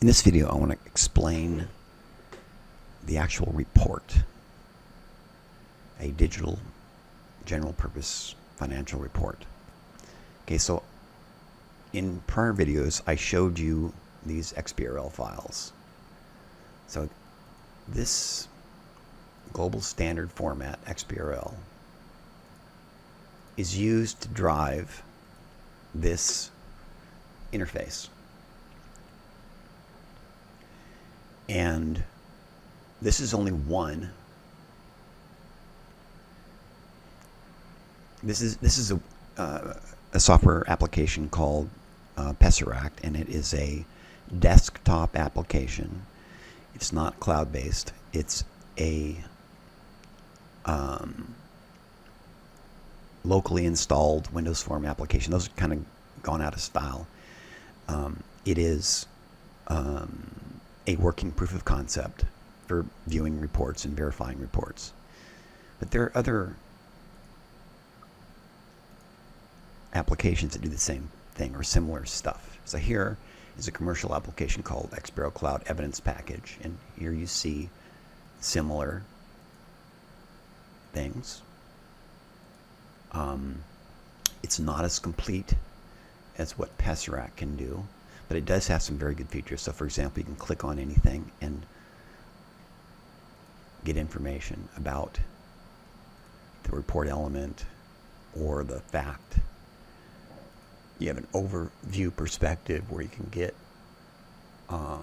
In this video, I want to explain the actual report, a digital general purpose financial report. Okay, so in prior videos, I showed you these XBRL files. So this global standard format, XBRL, is used to drive this interface. And this is only one. This is a software application called Xperia, and it is a desktop application. It's not cloud-based. It's a locally installed Windows Form application. Those are kind of gone out of style. It is a working proof of concept for viewing reports and verifying reports. But there are other applications that do the same thing or similar stuff. So here is a commercial application called Xperia Cloud Evidence Package, and here you see similar things. It's not as complete as what Xperia can do, but it does have some very good features. So for example, you can click on anything and get information about the report element or the fact. You have an overview perspective where you can get the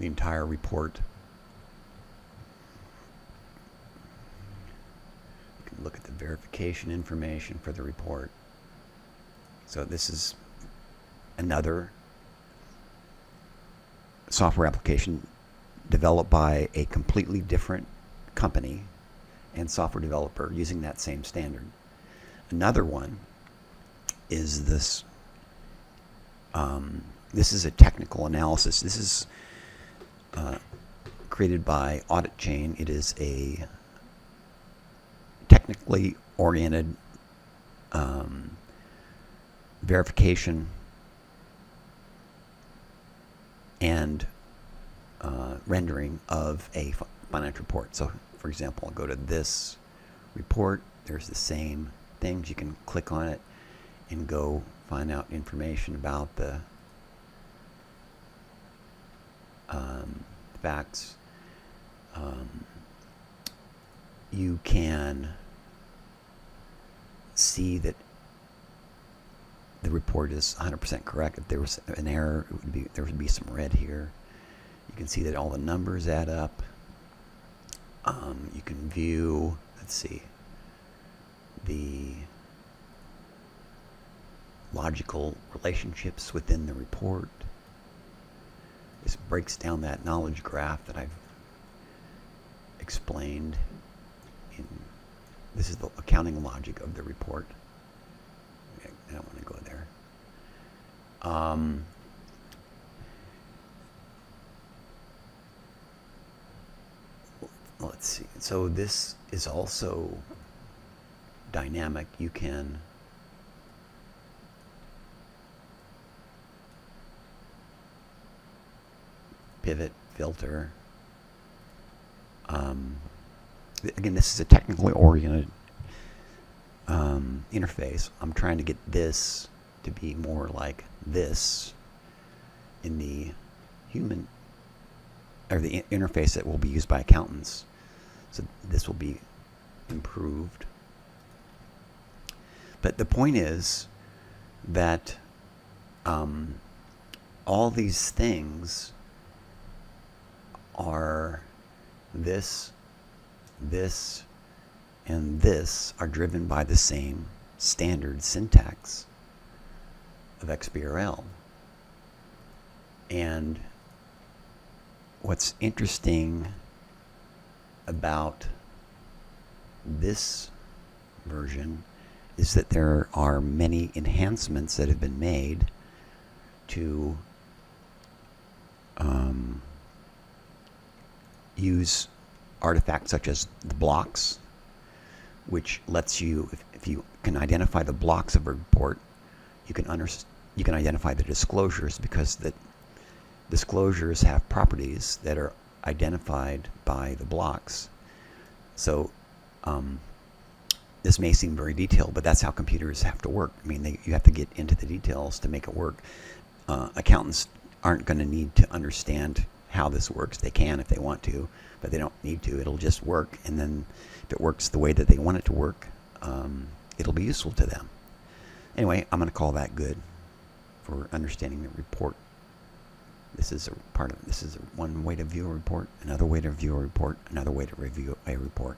entire report. You can look at the verification information for the report. So this is another software application developed by a completely different company and software developer using that same standard. Another one is this. This is a technical analysis. This is created by AuditChain. It is a technically oriented verification and rendering of a financial report. So for example, I'll go to this report. There's the same things. You can click on it and go find out information about the facts. You can see that the report is 100% correct. If there was an error, there would be some red here. You can see that all the numbers add up. You can view, let's see, the logical relationships within the report. This breaks down that knowledge graph that I've explained. This is the accounting logic of the report. I don't want to go there. Let's see. So this is also dynamic. You can pivot, filter. Again, this is a technically oriented interface. I'm trying to get this to be more like this in the human, or the interface that will be used by accountants. So this will be improved. But the point is that all these things are this, and this are driven by the same standard syntax of XBRL. And what's interesting about this version is that there are many enhancements that have been made to use artifacts such as the blocks, which lets you, if you can identify the blocks of a report, you can identify the disclosures, because disclosures have properties that are identified by the blocks. So this may seem very detailed, but that's how computers have to work. I mean, you have to get into the details to make it work. Accountants aren't going to need to understand how this works. They can if they want to, but they don't need to. It'll just work, and then if it works the way that they want it to work, it'll be useful to them. Anyway, I'm going to call that good for understanding the report. This is one way to view a report, another way to view a report, another way to review a report.